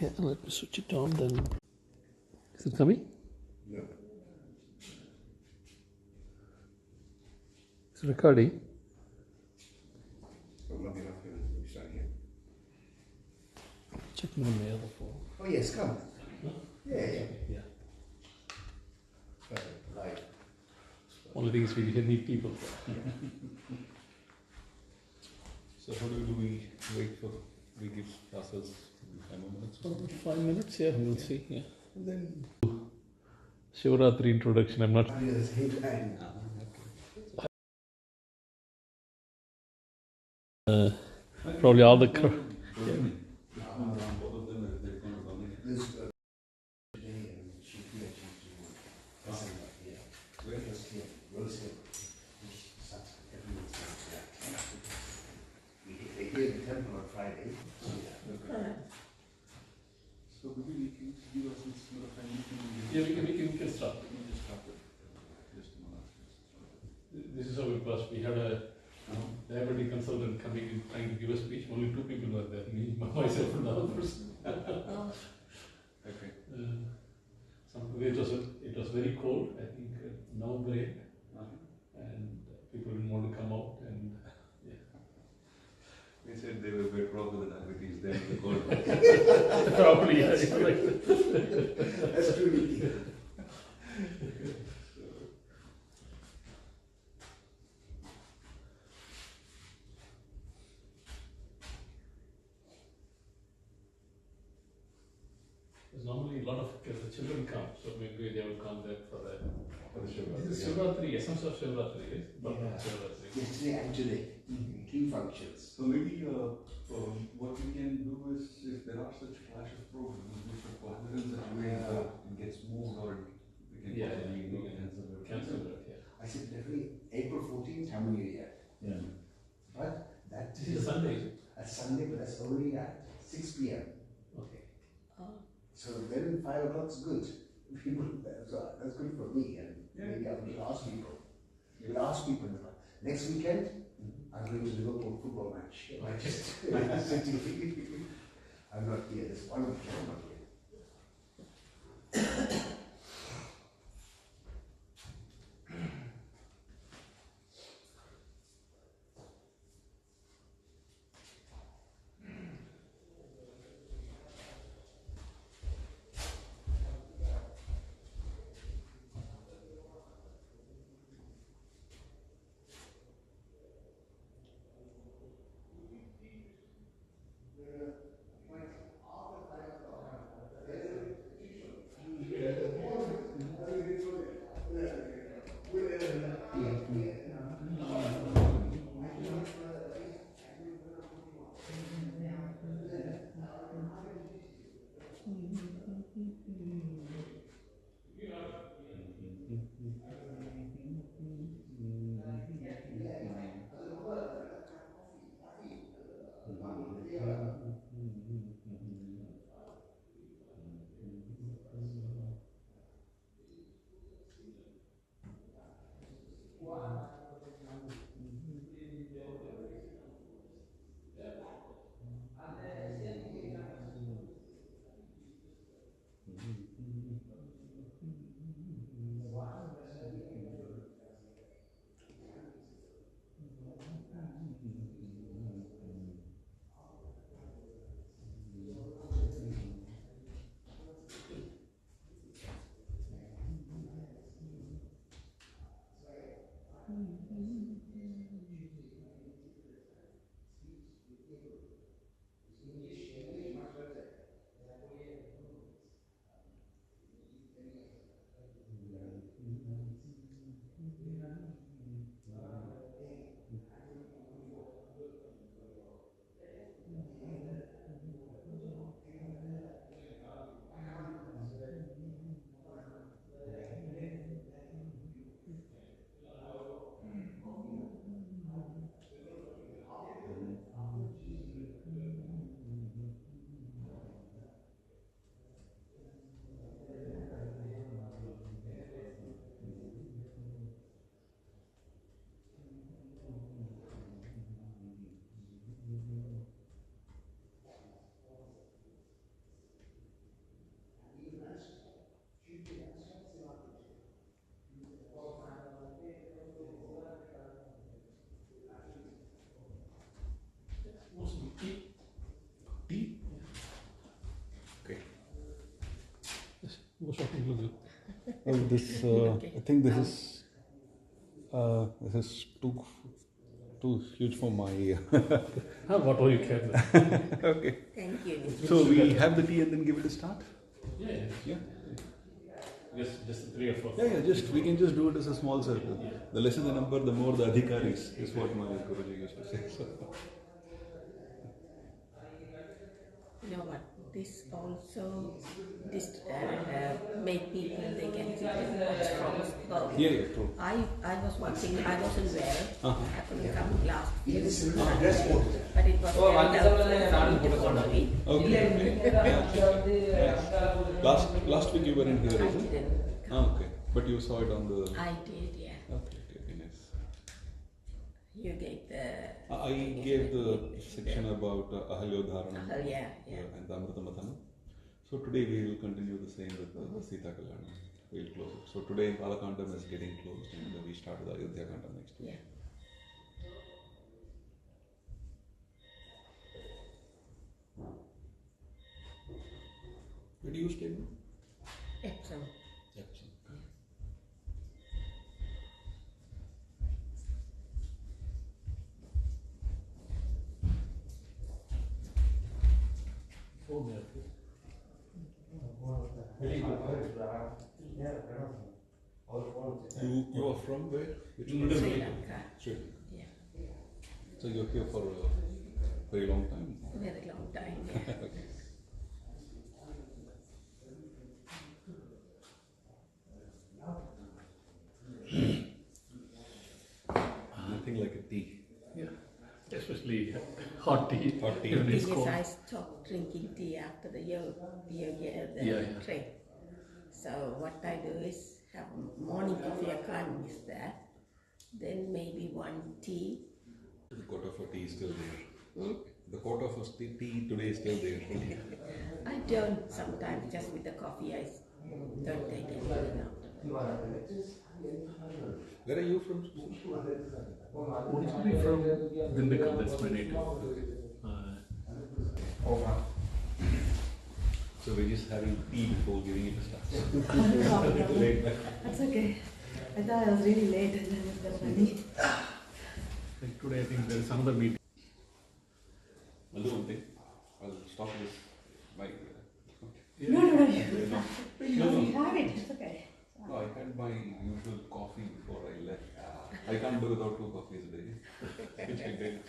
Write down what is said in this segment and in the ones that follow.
Yeah, let me switch it on then. Is it coming? No. It's recording. But long enough here. We start here. Check my mail phone. Oh yes, come. Huh? Yeah. Yeah. Perfect. Right. Only thing is we need people. So how do we wait for, we give ourselves 5 more minutes? 5 minutes, yeah, we'll see. Yeah. And then Shivratri introduction. I'm not. at the same time. Probably all the. This today and she feels yeah. Where was here? Rose Hill. They hear the temple on Friday. So maybe we can give us this sort of time. Yeah, we can start. We can just start with just a minute. This is how it was. We had a diabetic consultant coming in trying to give a speech. Only 2 people were there, me, myself, and the other person. Okay. It was very cold. I think November 8th, and people didn't want to come out. And They said they were better off with the diabetes than with the cold. probably yeah, like That's true. there's normally a lot of children come, so maybe they will come there for the Shivratri. This is Shivratri, essence of Shivratri, is Yeah. Shivratri. Yesterday and today. 2 functions. So maybe what we can do is, if there are such clash of programs which require such a way it gets moved, or we can probably Cancel it, yeah. I said definitely April 14th, how many year? Yeah. But that This is a Sunday. That's Sunday, but that's only at 6 p.m. Okay. So then 5 o'clock's good. People, so that's good for me, and maybe I will ask people. We'll ask people next weekend. I'm going to Liverpool football match. I'm not here. There's one weekend I'm not here. Oh, this. I think this is too huge for my. Whatever you can. Okay. Thank you. So we have the tea and then give it a start. Yeah. Just the three of us. Yeah. Just we can just do it as a small circle. The lesser the number, the more the adhikaris is what my Guruji used to say. So. You know what? This also make people they can see what's from school. Yeah, true. I was watching. I wasn't well. I couldn't come last week. This is a dress code. But it was very helpful to follow it. Okay. Last week you were in here, I is it? didn't come. Okay. But you saw it on the. I did, yeah. Okay, nice. You gave the. I gave the section about Ahalyodharanam Yeah. and the Amritamathana. So today we will continue the same with the Sita Kalyanam. We will close it. So today Balakandam is getting closed and we start with Ayodhya Kandam next week. Yeah. Where do you stay now? Epsom. Epsom. You are from where? Which Sri place? Lanka. Sri Lanka. Yeah. So you're here for a very long time? Very long time. Yeah. Okay. Nothing like a tea. Yeah. Especially hot tea. Hot tea. Even it's Because cold. I stopped drinking tea after the Yeah. trip. So what I do is have morning coffee, I can't miss that. Then maybe one tea. The quota for tea is still there. Hmm? The quota for tea today is still there. I don't sometimes just with the coffee. I don't take anything out. Where are you from? Originally from Dindikal, that's my native. So we're just having tea before giving it a start. Late back. That's okay. I thought I was really late and then it was funny. Like today I think there is another meeting. I'll do one thing. I'll stop this mic. No. No. You have it. It's okay. No, I had my usual coffee before I left. I can't do without 2 coffees a day, which I did.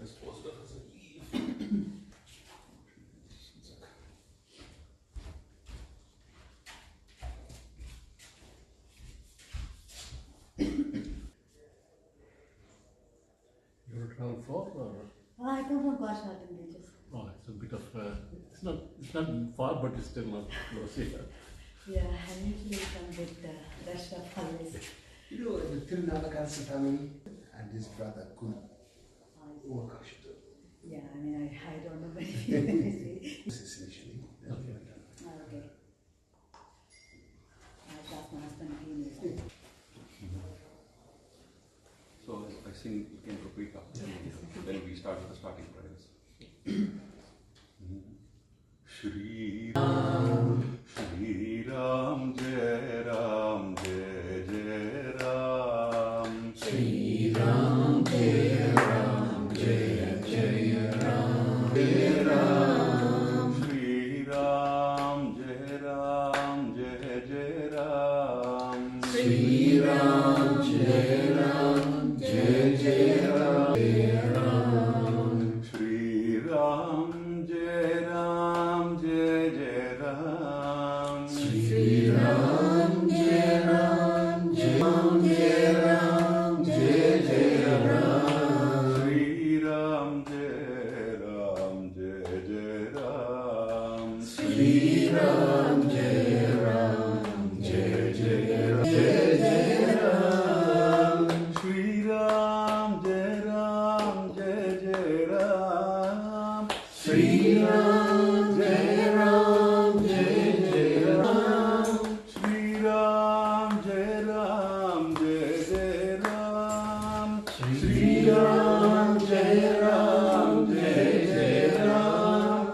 This poster has a leaf. You want to travel far or? Well, I come from Goshawton beaches. Oh, it's a bit of, it's not far, but it's still not close. Yeah. Yeah, I usually come with the rest of always. You know, the Tirunavakansa family and his brother Kun. Oh gosh. Yeah, I mean, I don't know many. This is initially. Okay. That's my husband. He knows. So I think you can repeat after me. Then we start with the starting prayers. Shri Ram, Shri Ram, Jai Ram, Jai Jai Ram. Shri Ram, Jai Ram, Jai Jai Ram, Jai Ram. Shri Ram, Jai Ram, Jai Jai Ram. Shri Ram, Jai Ram, Jai Jai Ram, Jai Ram. Shri Ram, Jai Ram, Jai Jai Ram. Shri Ram, Jai Ram, Jai Ram, Jai Jai Ram. Shri Ram, Jai Ram, Jai Jai Ram. Shri Ram, Jai Ram, Jai Jai Ram, Jai Jai Ram. Shri Ram, Jai Ram, Jai Jai Ram. Shri Ram, Jai Ram, Jai Jai Ram. Shri Ram, Jai Ram, Jai Jai Ram. Shri Ram, Jai Ram, Jai Jai Ram.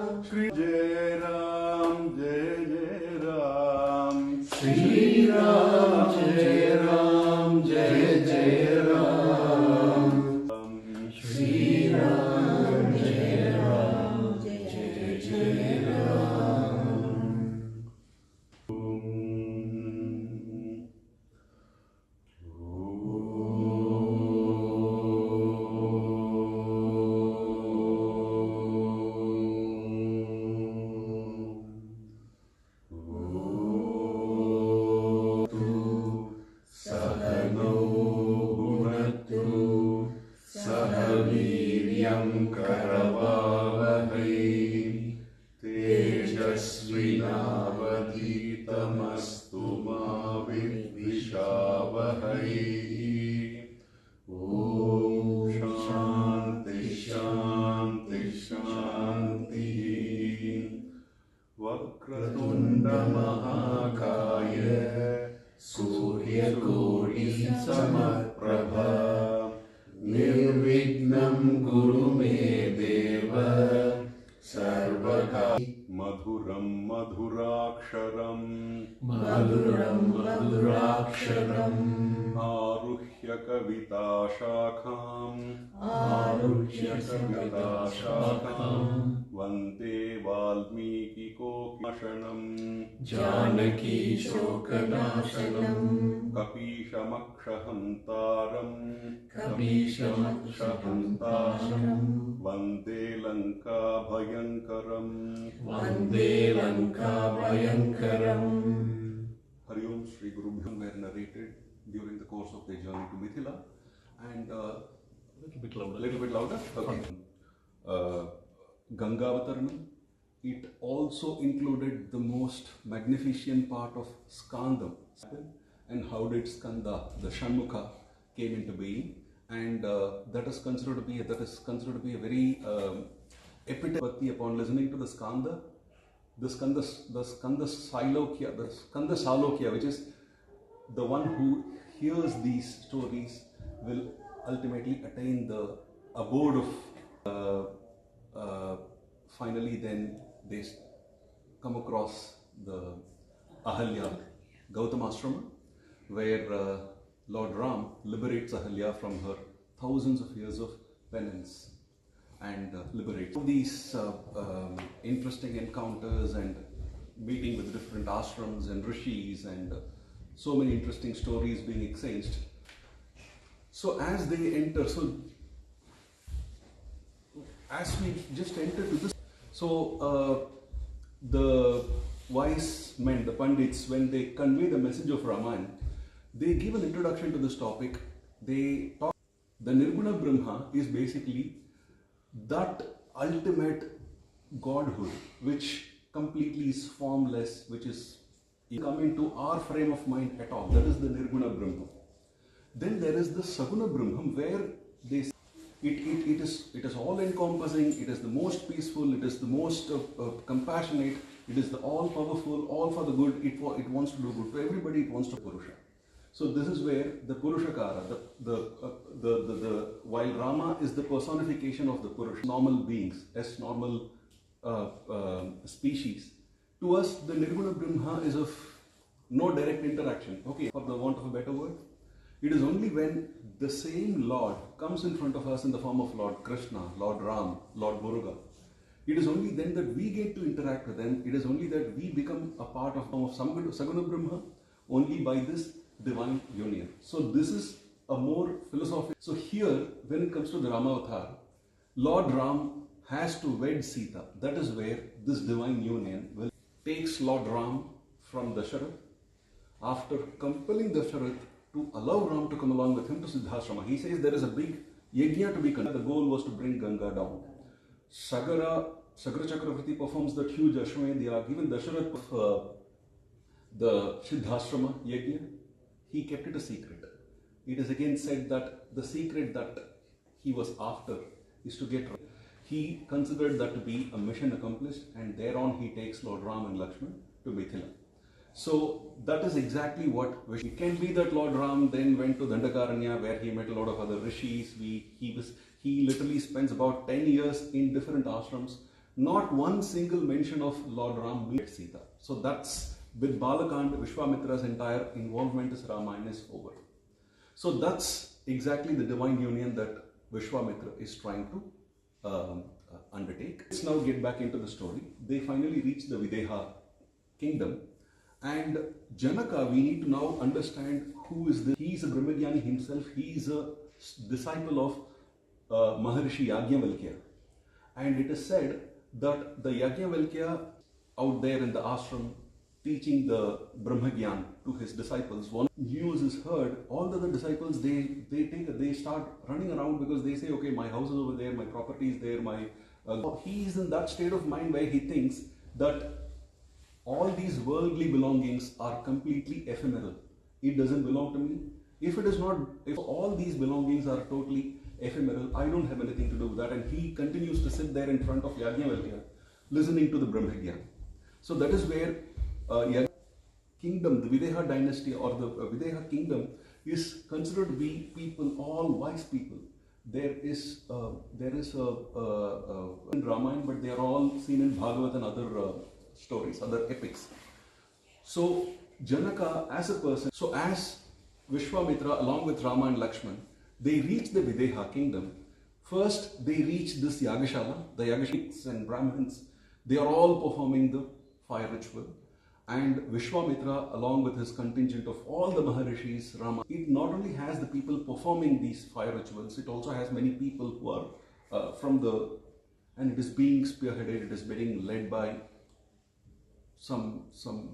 Jai Ram. Shri Ram Jai Ram. Jai Jai Ram. Sahano Bhunatu Saha Viryam Karavavahai Tejasvinavaditamastu ma vidvishavahai. Om Shanti Shanti Shanti. Vakratunda Mahakaya Surya Koti Samaprabha Nirvignam Guru Me Deva Sarvaka. Madhuram Madhuraksharam Madhuram Madhuraksharam Aruhya Kavita Shakham Aruhya Kavita Shakham Vande Valmiki Ramayana Janaki Shokanashanam Kapishamakshahantaram Kapishamakshahantaram Vande Lanka Bhayankaram Vande Lanka Bhayankaram. Hari Om Shri Guru Bhim were narrated during the course of their journey to Mithila, and little bit louder. Okay. Gangavataranam. It also included the most magnificent part of Skandam. And how did Skanda, the Shanmukha, came into being, and that is considered to be a very epitapati upon listening to the Skanda, the Skanda Salokya, which is the one who hears these stories will ultimately attain the abode of. Finally, then they come across the Ahalya Gautamashram, where Lord Ram liberates Ahalya from her thousands of years of penance and liberates. These interesting encounters and meeting with different ashrams and rishis and so many interesting stories being exchanged. So as they enter, as we just entered to this, the wise men, the Pandits, when they convey the message of Ramayana, they give an introduction to this topic. They talk, the Nirguna Brahma is basically that ultimate godhood, which completely is formless, which is coming to our frame of mind at all. That is the Nirguna Brahma. Then there is the Saguna Brahman, where they it is all encompassing, it is the most peaceful, it is the most compassionate, it is the all powerful, all for the good, it wants to do good to everybody, it wants to Purusha. So this is where the Purushakara, while Rama is the personification of the Purusha, normal beings, as normal species, to us the Nirguna Brahma is of no direct interaction, okay, for the want of a better word. It is only when the same Lord comes in front of us in the form of Lord Krishna, Lord Ram, Lord Muruga. It is only then that we get to interact with them. It is only that we become a part of Saguna Brahma, only by this divine union. So this is a more philosophical. So here, when it comes to the Ramavatar, Lord Ram has to wed Sita. That is where this divine union takes Lord Ram from Dasharatha. After compelling Dasharatha to allow Ram to come along with him to Siddhashrama, he says there is a big yajna to be conducted. The goal was to bring Ganga down. Sagara Chakravarti performs that huge Ashwamedh. They are given Dasharatha the Siddhashrama yajna. He kept it a secret. It is again said that the secret that he was after is to get. He considered that to be a mission accomplished, and thereon he takes Lord Ram and Lakshman to Mithila. So that is exactly what it can be that Lord Ram then went to Dandakaranya, where he met a lot of other rishis. He literally spends about 10 years in different ashrams. Not one single mention of Lord Ram meets Sita. So that's with Balakand, Vishwamitra's entire involvement in Ramayana is over. So that's exactly the divine union that Vishwamitra is trying to undertake. Let's now get back into the story. They finally reach the Videha kingdom, and Janaka, we need to now understand who is this. He is a Brahmagyani himself. He is a disciple of Maharishi Yajnavalkya, and it is said that the Yajnavalkya out there in the ashram teaching the Brahmagyan to his disciples, one news is heard. All the other disciples, they start running around because they say, okay, my house is over there, my property is there, he is in that state of mind where he thinks that all these worldly belongings are completely ephemeral. It doesn't belong to me. If all these belongings are totally ephemeral, I don't have anything to do with that. And he continues to sit there in front of Yajnavalkya, listening to the Brahmagyan. So that is where kingdom, the Videha dynasty or the Videha kingdom is considered to be people, all wise people. There is in Ramayana, but they are all seen in Bhagavad and other stories, other epics. So Janaka as a person, so as Vishwamitra along with Rama and Lakshman, they reach the Videha kingdom. First they reach this Yagashala, the Yagashiks and Brahmins, they are all performing the fire ritual. And Vishwamitra, along with his contingent of all the Maharishis, Rama, it not only has the people performing these fire rituals, it also has many people who are and it is being spearheaded, it is being led by some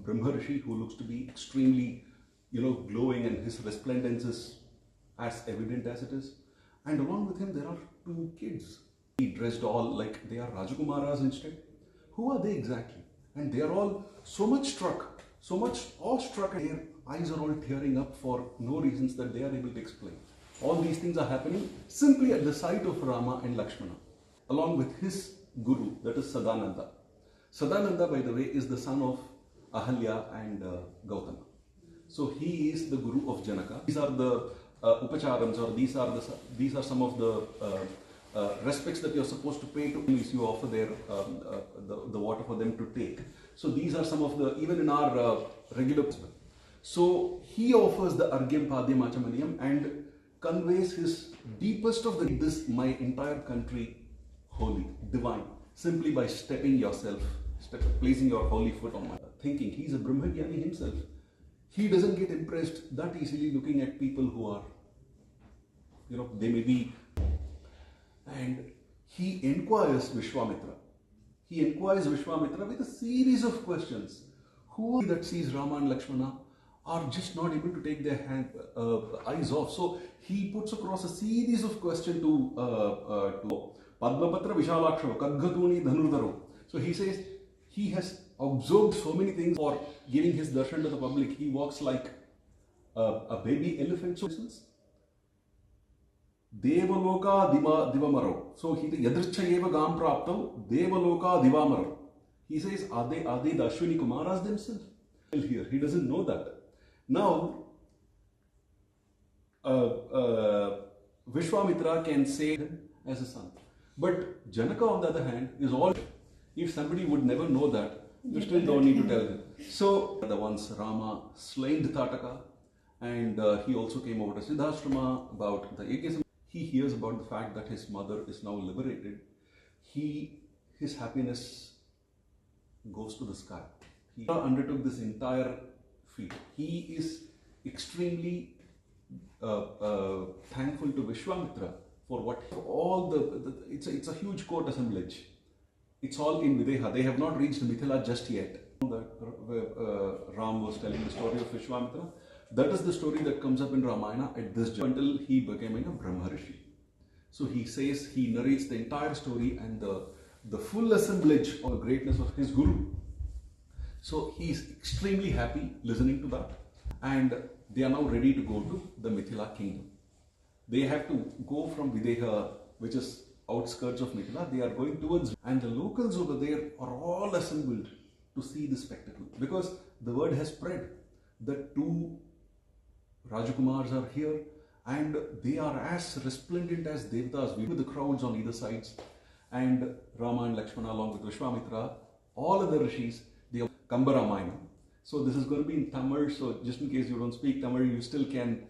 Brahmarishi who looks to be extremely, glowing, and his resplendence is as evident as it is. And along with him, there are two kids. He dressed all like they are Rajakumaras instead. Who are they exactly? And they are all so much awestruck, and their eyes are all tearing up for no reasons that they are able to explain. All these things are happening simply at the sight of Rama and Lakshmana, along with his guru, that is Sadananda. Sadananda, by the way, is the son of Ahalya and Gautama. So he is the guru of Janaka. These are the upacharams, or these are some of the respects that you are supposed to pay to if you offer their the water for them to take. So these are some of the, even in our regular. So he offers the Argyam Padyam Achamaniyam and conveys his deepest of this my entire country holy, divine, simply by placing your holy foot on my thinking. He's a Brahmagyani himself. He doesn't get impressed that easily looking at people who are, they may be. And he inquires Vishwamitra. He inquires Vishwamitra with a series of questions. Who that sees Rama and Lakshmana are just not able to take their eyes off. So he puts across a series of questions to Padmapatra Vishalaksha, Kadghatuni Dhanurdharo. So he says he has observed so many things for giving his darshan to the public. He walks like a baby elephant. So Devaloka Divamaro. So he Yadricha Eva Gam Prapto, Devaloka Divamaro. He says, are they the Ashwini Kumaras themselves? Here, he doesn't know that. Now, Vishwamitra can say him as a son. But Janaka, on the other hand, is all. If somebody would never know that, you still don't need to tell him. So, the once Rama slain Tataka, and he also came over to Siddhashrama about the Yajna. He hears about the fact that his mother is now liberated. His happiness goes to the sky. He undertook this entire feat. He is extremely thankful to Vishwamitra for it's a huge court assemblage. It's all in Videha. They have not reached Mithila just yet. Ram was telling the story of Vishwamitra. That is the story that comes up in Ramayana at this juncture until he became a Brahmarishi. So he narrates the entire story and the full assemblage of the greatness of his guru. So he is extremely happy listening to that, and they are now ready to go to the Mithila kingdom. They have to go from Videha, which is outskirts of Mithila. They are going towards, and the locals over there are all assembled to see the spectacle, because the word has spread that two Rajakumars are here and they are as resplendent as Devatas, with the crowds on either sides, and Rama and Lakshmana along with Vishwamitra, all other rishis, they have Kamba Ramayana. So this is going to be in Tamil, so just in case you don't speak Tamil, you still can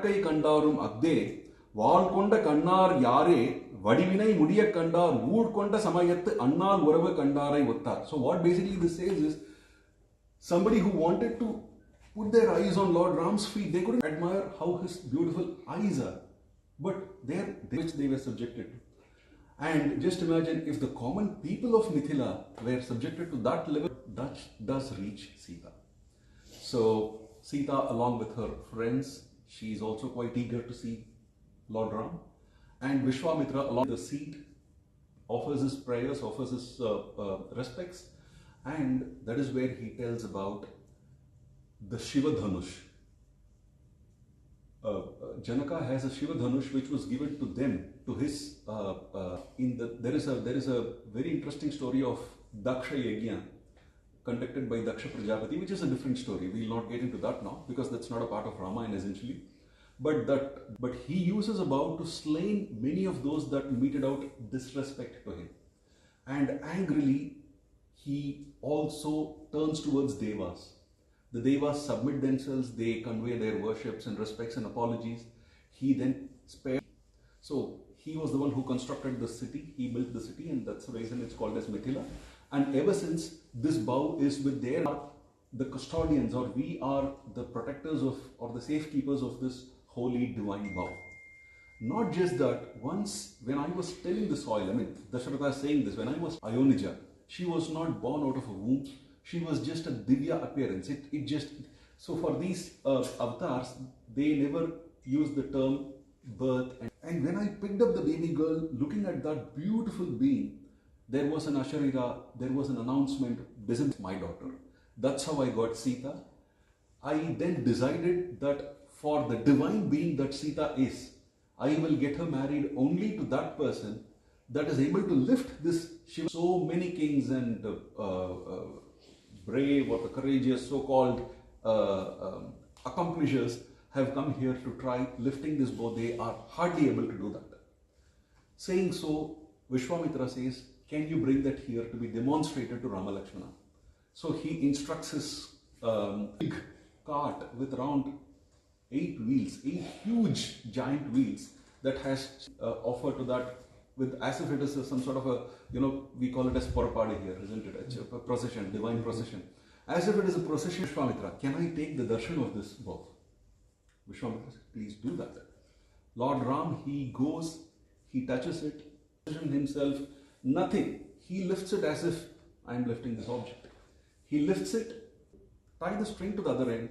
Kai Kandarum Agde, Valkonda Kandar Yare, Vadivinai Mudia Kandar, Wood Konda Samayat, Annal Urava Kandarai Vattar. So, what basically this says is somebody who wanted to put their eyes on Lord Ram's feet, they couldn't admire how his beautiful eyes are, but which they were subjected to. And just imagine if the common people of Mithila were subjected to that level, that does reach Sita. So Sita, along with her friends, she is also quite eager to see Lord Ram. And Vishwamitra, along the seat, offers his prayers, offers his respects, and that is where he tells about the Shiva Dhanush. Janaka has a Shiva Dhanush which was given to them, to his. There is a very interesting story of Daksha Yajna conducted by Daksha Prajapati, which is a different story. We will not get into that now because that's not a part of Ramayana essentially. But he uses a bow to slay many of those that meted out disrespect to him, and angrily he also turns towards Devas. The Devas submit themselves, they convey their worships and respects and apologies. He then spared. So he was the one who constructed the city, he built the city, and that's the reason it's called as Mithila. And ever since, this bow is with the custodians, or we are the protectors of, or the safekeepers of this holy divine bow. Not just that, once when I was tilling the soil, Dasharatha is saying this, when I was Ayonija, she was not born out of a womb. She was just a Divya appearance. So for these avatars, they never use the term birth. And when I picked up the baby girl, looking at that beautiful being, there was an Asharira, there was an announcement, this is my daughter. That's how I got Sita. I then decided that for the divine being that Sita is, I will get her married only to that person that is able to lift this Shiva. So many kings and brave or the courageous so-called accomplishers have come here to try lifting this bow. They are hardly able to do that. Saying so, Vishwamitra says, can you bring that here to be demonstrated to Rama Lakshmana? So he instructs his big cart with around 8 wheels, 8 huge giant wheels that has offered to that, with as if it is some sort of a, we call it as Porapadi here, isn't it? It's a procession, divine procession. As if it is a procession. Vishwamitra, can I take the darshan of this bow? Vishwamitra says, please do that. Lord Ram, he goes, he touches it, himself, nothing. He lifts it as if I am lifting this object. He lifts it, tie the string to the other end.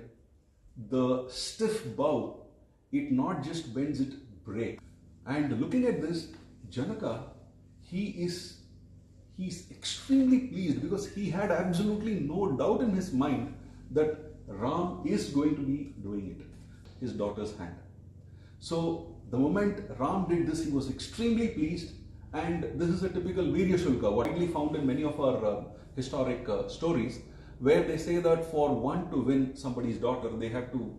The stiff bow, it not just bends, it breaks. And looking at this, Janaka, he's extremely pleased because he had absolutely no doubt in his mind that Ram is going to be doing it, his daughter's hand. So the moment Ram did this, he was extremely pleased, and this is a typical Virya Shulka, widely found in many of our historic stories, where they say that for one to win somebody's daughter, they have to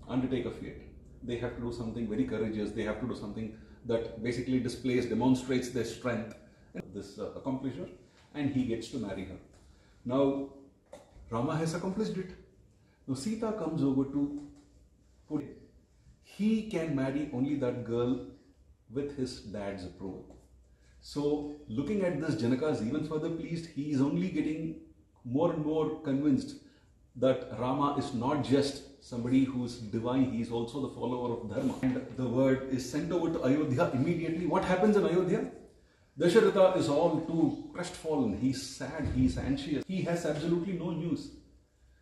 undertake a feat. They have to do something very courageous, they have to do something that basically demonstrates their strength, this accomplisher, and he gets to marry her. Now, Rama has accomplished it. Now, Sita comes over to put it. He can marry only that girl with his dad's approval. So, looking at this, Janaka is even further pleased. He is only getting more and more convinced that Rama is not just somebody who is divine, he is also the follower of Dharma. And the word is sent over to Ayodhya immediately. What happens in Ayodhya? Dasharatha is all too crestfallen, he's sad, he's anxious, he has absolutely no news.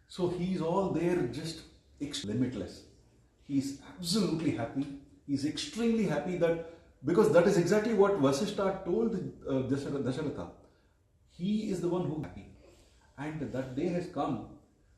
So he's all there just limitless. He's absolutely happy, he's extremely happy because that is exactly what Vasishtha told Dasharatha. He is the one who is happy. And that day has come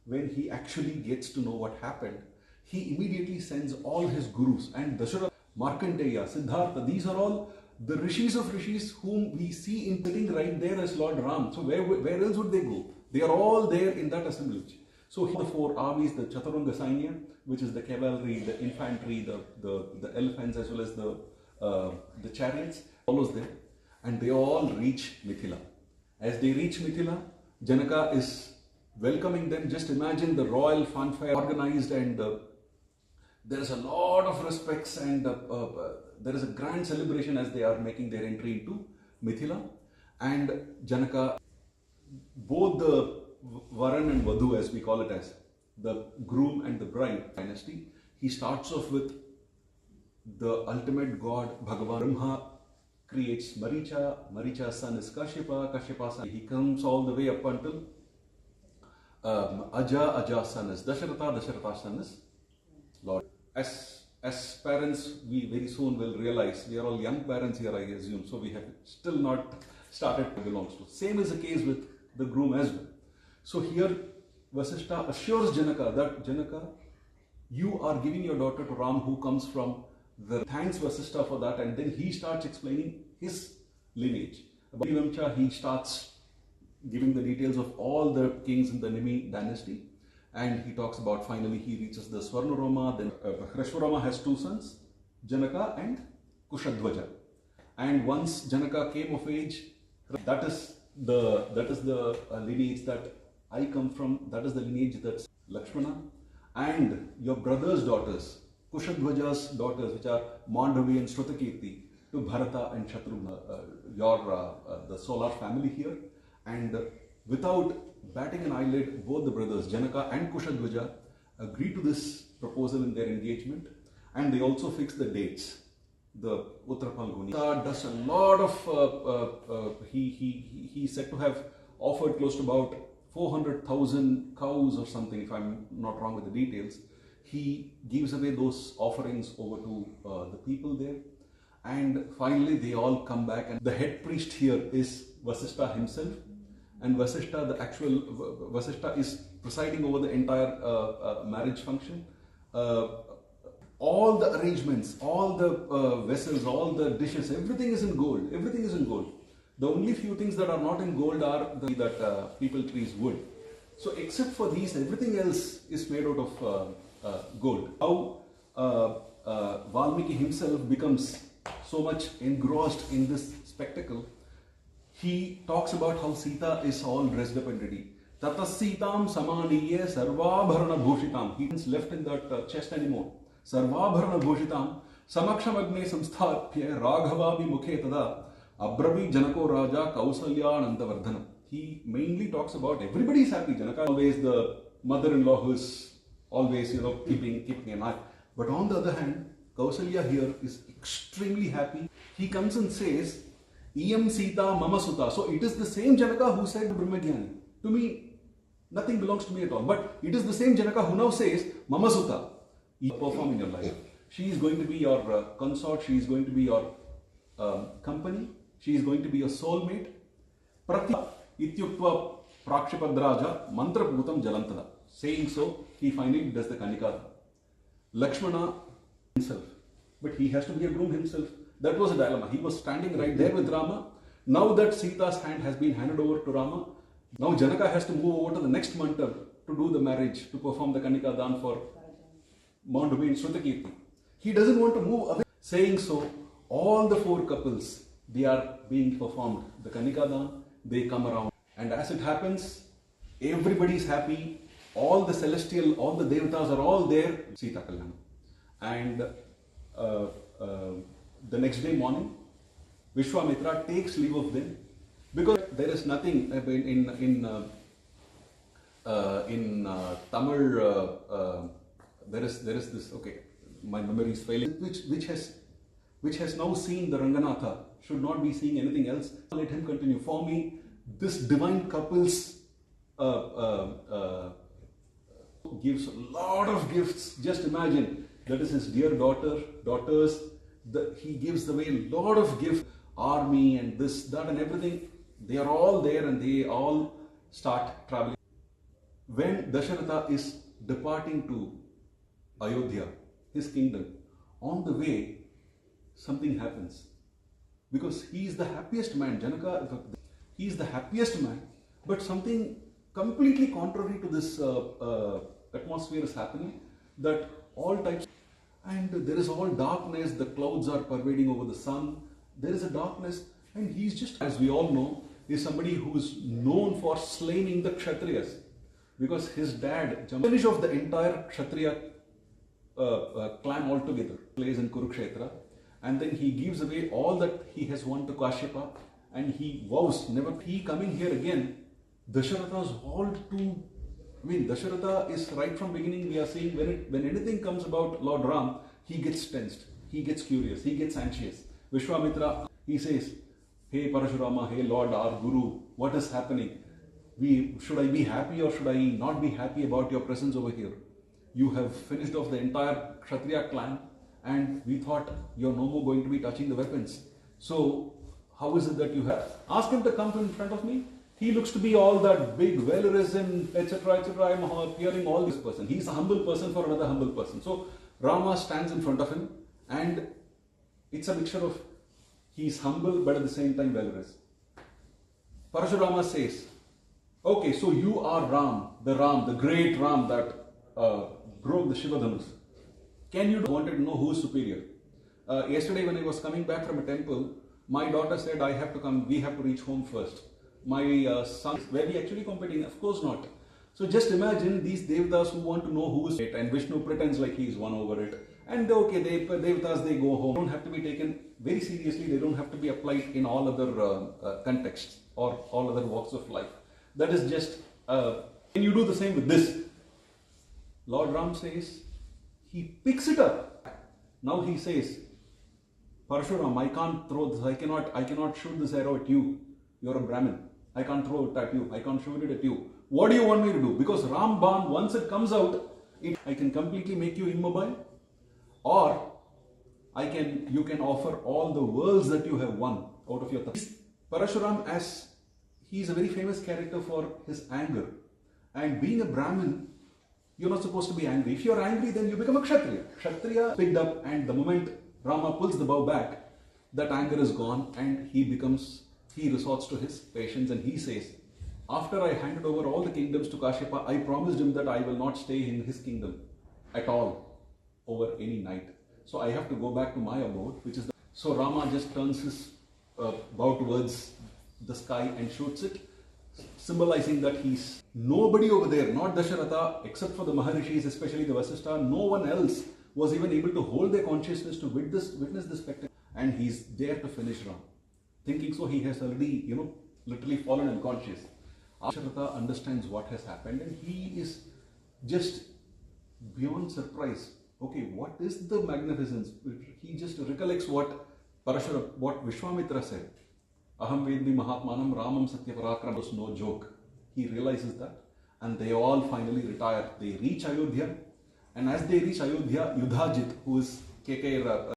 when he actually gets to know what happened. He immediately sends all his gurus, and Dasharatha, Markandeya, Siddhartha, these are all the rishis of rishis whom we see in sitting right there as Lord Ram. So where else would they go? They are all there in that assemblage. So the 4 armies, the Chaturanga Sainya, which is the cavalry, the infantry, the elephants, as well as the chariots, follows them, and they all reach Mithila. As they reach Mithila, Janaka is welcoming them. Just imagine the royal fanfare organized, and there is a lot of respects, and there is a grand celebration as they are making their entry into Mithila. And Janaka, both the Varan and Vadhu, as we call it, as the groom and the bride dynasty, he starts off with the ultimate god Bhagavan. Brahma creates Maricha, Maricha's son is Kashyapa, Kashyapa's son, he comes all the way up until Aja, Aja's son is Dasharatha, Dasharatha's son is Lord. As parents, we very soon will realize, we are all young parents here, I assume, so we have still not started to belongs to. Same is the case with the groom as well. So here Vasishtha assures Janaka that Janaka, you are giving your daughter to Ram, who comes from the... Thanks Vasishtha for that, and then he starts explaining his lineage. About Vamcha, he starts giving the details of all the kings in the Nimi dynasty, and he talks about, finally he reaches the Swarnaroma. Then Hreshwarama has two sons, Janaka and Kushadhwaja. And once Janaka came of age, that is the lineage that I come from. That is the lineage that's Lakshmana. And your brother's daughters, Kushadhwaja's daughters, which are Mandavi and Shrutakirti, to Bharata and Shatrughna, the solar family here. And without batting an eyelid, both the brothers, Janaka and Kushadhwaja, agree to this proposal in their engagement, and they also fix the dates. The Uttar Phalguni does a lot of, he said to have offered close to about 400,000 cows or something, if I'm not wrong with the details. He gives away those offerings over to the people there, and finally they all come back, and the head priest here is Vasishtha himself, and Vasishtha, the actual Vasishtha, is presiding over the entire marriage function. All the arrangements, all the vessels, all the dishes, everything is in gold. Everything is in gold. The only few things that are not in gold are that people trees wood. So except for these, everything else is made out of gold. How Valmiki himself becomes so much engrossed in this spectacle, he talks about how Sita is all dressed up and ready. Tatas Sitam samaniye sarvabharana bhushitam. He isn't left in that chest anymore. Sarvabharana bhushitam samaksham agne samstharpya raghavabi mukhe tada abravi janako raja kausalyanandavardhanam. He mainly talks about everybody is happy. Janaka always the mother-in-law who is always, keeping an eye. But on the other hand, Kausalya here is extremely happy. He comes and says, Iyam Sita Mama Suta. So it is the same Janaka who said to Brahmagyani, to me, nothing belongs to me at all. But it is the same Janaka who now says, Mama Suta, you perform in your life. She is going to be your consort, she is going to be your company, she is going to be your soulmate. Prati Ityuktva Prakshipadraja Mantra Bhutam Jalantada. Saying so, he finally does the Kanikada. Lakshmana himself, but he has to be a groom himself. That was a dilemma. He was standing right there with Rama. Now that Sita's hand has been handed over to Rama, now Janaka has to move over to the next mantra to do the marriage, to perform the Kanika Dan for Mandavi and Shrutakirti. He doesn't want to move away. Saying so, all the four couples, they are being performed. The Kanika Dan, they come around. And as it happens, everybody is happy. All the celestial, all the devatas are all there. Sita Kalyana. And the next day morning, Vishwamitra takes leave of them, because there is nothing in Tamil. There is this. Okay, my memory is failing. Which has now seen the Ranganatha should not be seeing anything else. Let him continue. For me, this divine couples gives a lot of gifts. Just imagine, that is his dear daughters. He gives away a lot of gifts, army and this, that and everything. They are all there and they all start traveling. When Dasharatha is departing to Ayodhya, his kingdom, on the way, something happens. Because he is the happiest man, Janaka, he is the happiest man, but something completely contrary to this atmosphere is happening, that all types, and there is all darkness, the clouds are pervading over the sun, there is a darkness, and he's just, as we all know, is somebody who is known for slaying the Kshatriyas, because his dad, finish of the entire Kshatriya clan altogether, plays in Kurukshetra, and then he gives away all that he has won to Kashyapa, and he vows never he coming here again. Dasharatha's all too. I mean, Dasharatha is right from beginning. We are seeing when anything comes about Lord Ram, he gets tensed, he gets curious, he gets anxious. Vishwamitra, he says, "Hey Parashurama, hey Lord, our Guru, what is happening? Should I be happy or should I not be happy about your presence over here? You have finished off the entire Kshatriya clan, and we thought you're no more going to be touching the weapons. So how is it that you have asked him to come in front of me? He looks to be all that big, well-risen, etc., etc. I'm hearing all this person. He's a humble person for another humble person. So Rama stands in front of him, and it's a mixture of he's humble but at the same time well-risen. Parashurama says, okay, so you are Ram, the great Ram that broke the Shivadhanus. Can you wanted to know who is superior? Yesterday when I was coming back from a temple, my daughter said, I have to come, we have to reach home first. My son, were we actually competing? Of course not. So just imagine these Devatas who want to know who is it, and Vishnu pretends like he is won over it. And okay, Devatas, they go home. They don't have to be taken very seriously, they don't have to be applied in all other contexts or all other walks of life. That is just, can you do the same with this? Lord Ram says, he picks it up. Now he says, Parshuram, I can't throw this, I cannot shoot this arrow at you. You're a Brahmin. I can't throw it at you. I can't shoot it at you. What do you want me to do? Because Ram Ban, once it comes out, I can completely make you immobile, or you can offer all the worlds that you have won out of your thoughts. Parashuram, as he is a very famous character for his anger. And being a Brahmin, you're not supposed to be angry. If you're angry, then you become a Kshatriya. Kshatriya picked up, and the moment Rama pulls the bow back, that anger is gone, and he resorts to his patience, and he says, after I handed over all the kingdoms to Kashyapa, I promised him that I will not stay in his kingdom at all over any night. So I have to go back to my abode, which is so Rama just turns his bow towards the sky and shoots it, symbolizing that he's nobody over there, not Dasharatha, except for the Maharishis, especially the Vasishtha. No one else was even able to hold their consciousness to witness this spectacle, and he's there to finish Ram. Thinking so, he has already, literally fallen unconscious. Dasharatha understands what has happened, and he is just beyond surprise. Okay, what is the magnificence? He just recollects what Vishwamitra said. Aham vedmi mahatmanam ramam satyaparakram was no joke. He realizes that, and they all finally retire. They reach Ayodhya, and as they reach Ayodhya, Yudhajit, who is KK